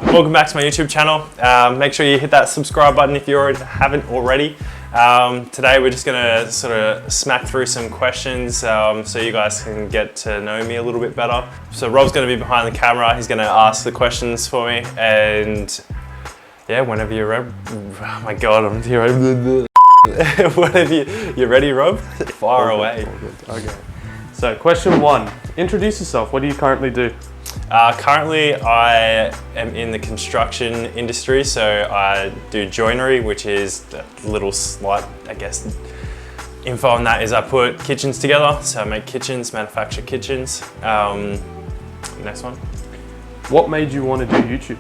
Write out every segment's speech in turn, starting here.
Welcome back to my YouTube channel. Make sure you hit that subscribe button if you haven't already. Today we're just gonna sort of smack through some questions so you guys can get to know me a little bit better. So Rob's gonna be behind the camera. He's gonna ask the questions for me, and yeah, whenever you're ready. Oh my God, I'm here. Whenever you're ready, Rob, fire away. Okay. So question one, introduce yourself. What do you currently do? Currently, I am in the construction industry, so I do joinery, which is a little slight, I guess, info on that is I put kitchens together. So I make kitchens, manufacture kitchens. Next one. What made you want to do YouTube?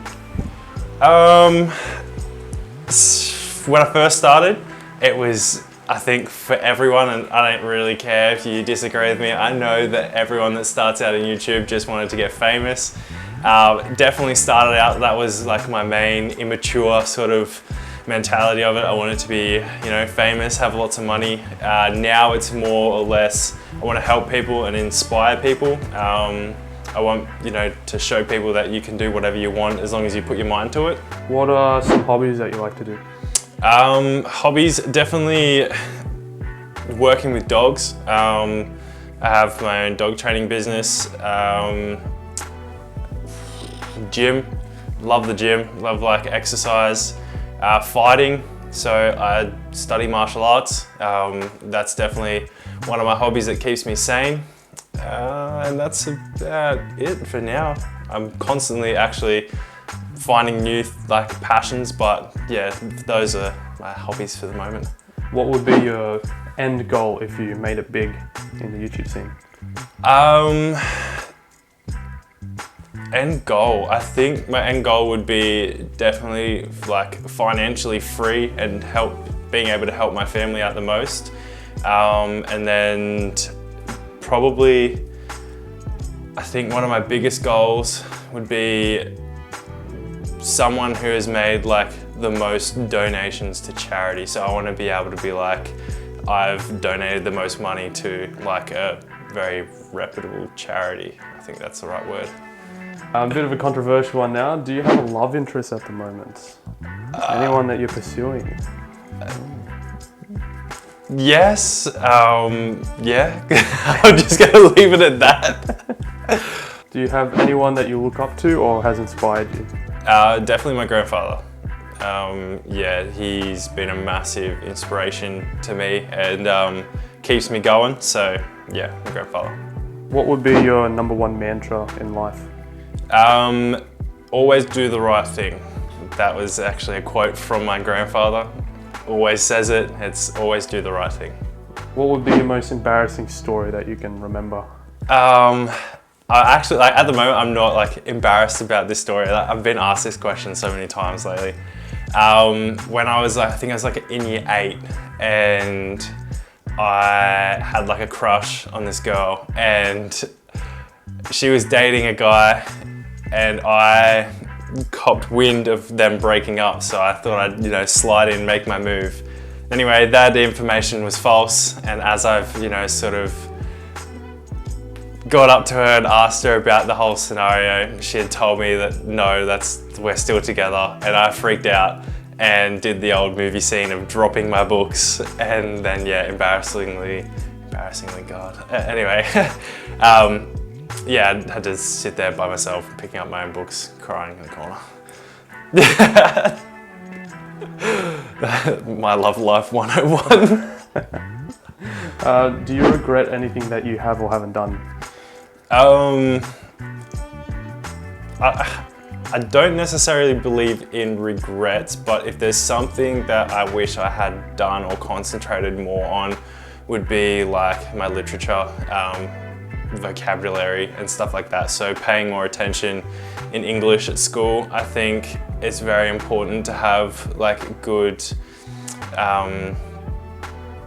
When I first started, it was, I think, for everyone, and I don't really care if you disagree with me. I know that everyone that starts out in YouTube just wanted to get famous. Definitely started out, that was like my main immature sort of mentality of it. I wanted to be, you know, famous, have lots of money. Now it's more or less, I want to help people and inspire people. I want, you know, to show people that you can do whatever you want as long as you put your mind to it. What are some hobbies that you like to do? Hobbies, definitely working with dogs. I have my own dog training business. Gym, love the gym, love like exercise. Fighting, so I study martial arts. That's definitely one of my hobbies that keeps me sane. And that's about it for now. I'm constantly actually finding new passions, but yeah, those are my hobbies for the moment. What would be your end goal if you made it big in the YouTube scene? End goal, I think my end goal would be definitely like financially free and being able to help my family out the most. And then probably, I think one of my biggest goals would be someone who has made like the most donations to charity. So I want to be able to be like, I've donated the most money to like a very reputable charity. I think that's the right word. A bit of a controversial one now. Do you have a love interest at the moment? Anyone that you're pursuing? Yes, yeah. I'm just gonna leave it at that. Do you have anyone that you look up to or has inspired you? Definitely my grandfather. Yeah, he's been a massive inspiration to me and keeps me going. So yeah, my grandfather. What would be your #1 mantra in life? Always do the right thing. That was actually a quote from my grandfather. Always says it, it's always do the right thing. What would be your most embarrassing story that you can remember? I actually, like, at the moment, I'm not like embarrassed about this story. Like, I've been asked this question so many times lately. When I was like, I think I was like in year 8, and I had like a crush on this girl, and she was dating a guy, and I copped wind of them breaking up, so I thought I'd, you know, slide in, make my move. Anyway, that information was false, and as I've, you know, sort of got up to her and asked her about the whole scenario, she had told me that no, we're still together, and I freaked out and did the old movie scene of dropping my books, and then yeah, embarrassingly, God. Anyway, yeah, I had to sit there by myself, picking up my own books, crying in the corner. My love life 101. Do you regret anything that you have or haven't done? I don't necessarily believe in regrets, but if there's something that I wish I had done or concentrated more on, would be like my literature, vocabulary and stuff like that. So paying more attention in English at school. I think it's very important to have like good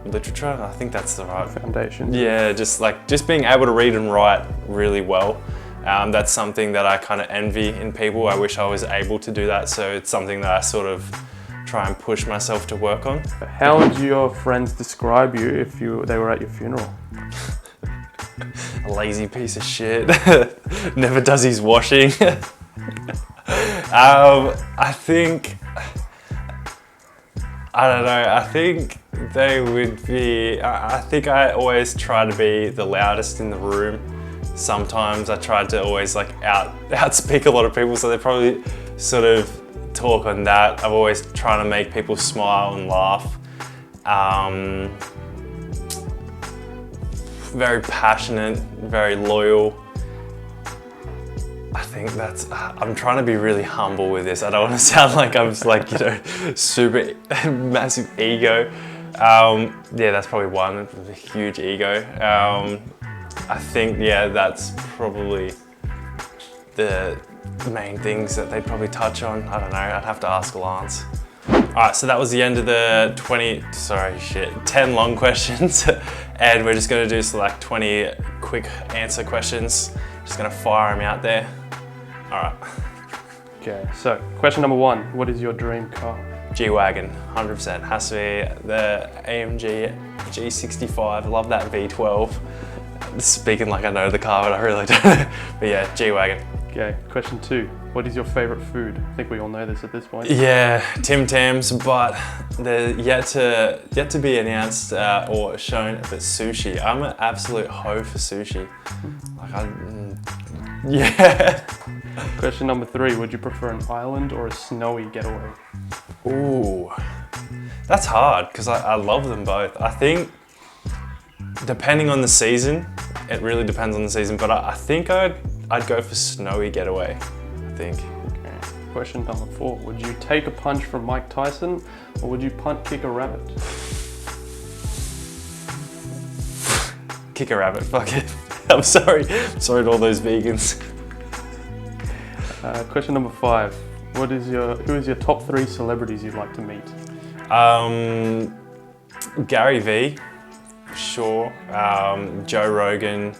literature. I think that's the right foundation. Yeah, just being able to read and write really well. That's something that I kind of envy in people. I wish I was able to do that. So it's something that I sort of try and push myself to work on. How would your friends describe you if they were at your funeral? A lazy piece of shit. Never does his washing. I think, I don't know, I think they would be, I think I always try to be the loudest in the room. Sometimes I try to always like outspeak a lot of people, so they probably sort of talk on that. I'm always trying to make people smile and laugh. Very passionate, very loyal. I think that's, I'm trying to be really humble with this. I don't want to sound like I'm just like, you know, super massive ego. Yeah, that's probably one, with a huge ego. I think, yeah, that's probably the main things that they'd probably touch on. I don't know, I'd have to ask Lance. Alright, so that was the end of the 10 long questions. And we're just gonna do like 20 quick answer questions. Just gonna fire them out there. Alright. Okay, so question number 1, what is your dream car? G-Wagon, 100%. Has to be the AMG G65. I love that V12. Speaking like I know the car, but I really don't. But yeah, G-Wagon. Okay, question 2, what is your favorite food? I think we all know this at this point. Yeah, Tim Tams, but they're yet to be announced or shown. But sushi, I'm an absolute hoe for sushi. Like yeah. Question number 3, would you prefer an island or a snowy getaway? Ooh, that's hard because I love them both. I think depending on the season, it really depends on the season, but I think I'd go for snowy getaway, I think. Okay. Question number 4, would you take a punch from Mike Tyson or would you punt kick a rabbit? Kick a rabbit, fuck it. I'm sorry to all those vegans. Question number 5, who is your top 3 celebrities you'd like to meet? Gary Vee, sure. Joe Rogan,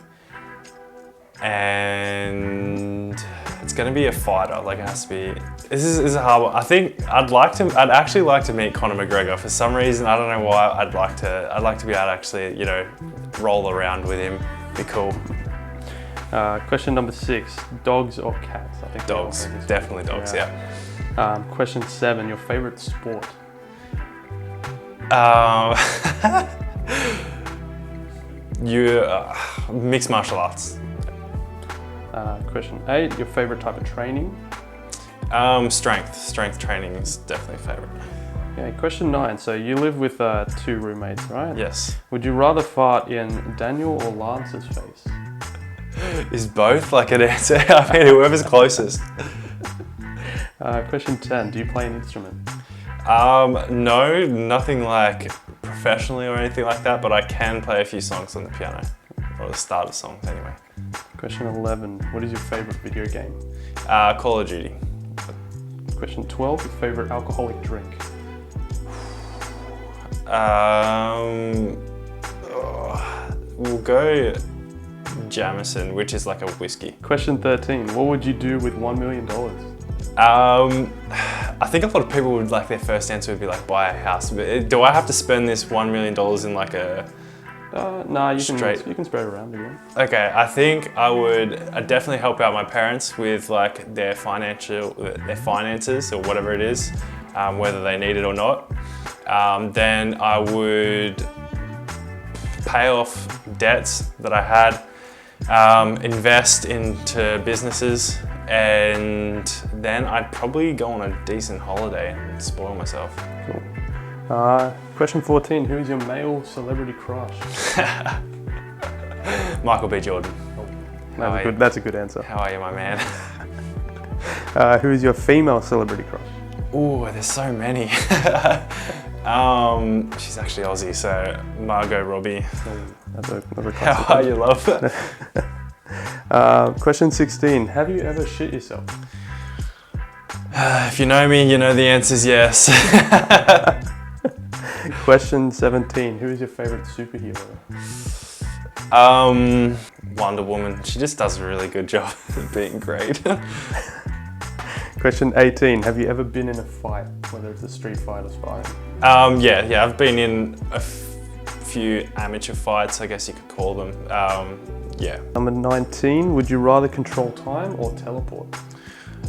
and it's gonna be a fighter. Like it has to be. This is a hard one. I think I'd actually like to meet Conor McGregor for some reason. I don't know why. I'd like to be able to actually, you know, roll around with him. Be cool. Question number 6, dogs or cats? I think dogs, definitely dogs. Yeah. Question 7, your favorite sport? Mixed martial arts. Question 8, your favorite type of training? Strength training is definitely a favorite. Okay, question 9, so you live with 2 roommates, right? Yes. Would you rather fart in Daniel or Lance's face? Is both like an answer? I mean, whoever's closest. Question 10, do you play an instrument? No, nothing like professionally or anything like that, but I can play a few songs on the piano, or the start of songs anyway. Question 11, what is your favorite video game? Call of Duty. Question 12, your favorite alcoholic drink? We'll go Jameson, which is like a whiskey. Question 13, what would you do with $1 million? I think a lot of people would like their first answer would be like buy a house. But do I have to spend this $1 million in like a no, you can spread it around again. Okay, I think I'd definitely help out my parents with like their finances or whatever it is, whether they need it or not. Then I would pay off debts that I had, invest into businesses, and then I'd probably go on a decent holiday and spoil myself. Cool. Question 14, who is your male celebrity crush? Michael B. Jordan. That's a good answer. How are you, my man? Who is your female celebrity crush? Ooh, there's so many. She's actually Aussie, so Margot Robbie. How are you, love? Question 16, have you ever shit yourself? If you know me, you know the answer's yes. Question 17, who is your favorite superhero? Wonder Woman. She just does a really good job of being great. Question 18, have you ever been in a fight, whether it's a street fight or sparring? Yeah, I've been in a few amateur fights, I guess you could call them. Yeah. Number 19, would you rather control time or teleport?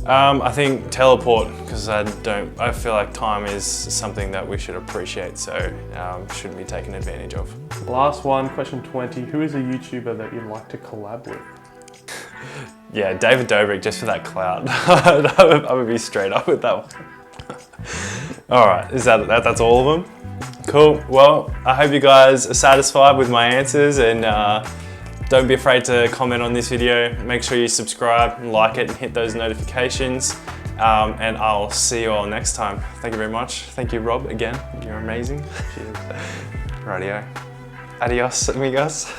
I think teleport, because I feel like time is something that we should appreciate, so shouldn't be taken advantage of. Last one, question 20. Who is a YouTuber that you'd like to collab with? Yeah, David Dobrik, just for that clout. I would be straight up with that one. All right, that's all of them? Cool, well, I hope you guys are satisfied with my answers, and don't be afraid to comment on this video. Make sure you subscribe, like it, and hit those notifications. And I'll see you all next time. Thank you very much. Thank you, Rob, again. You're amazing. Cheers. Rightio. Adios, amigos.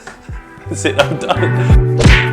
That's it, I'm done.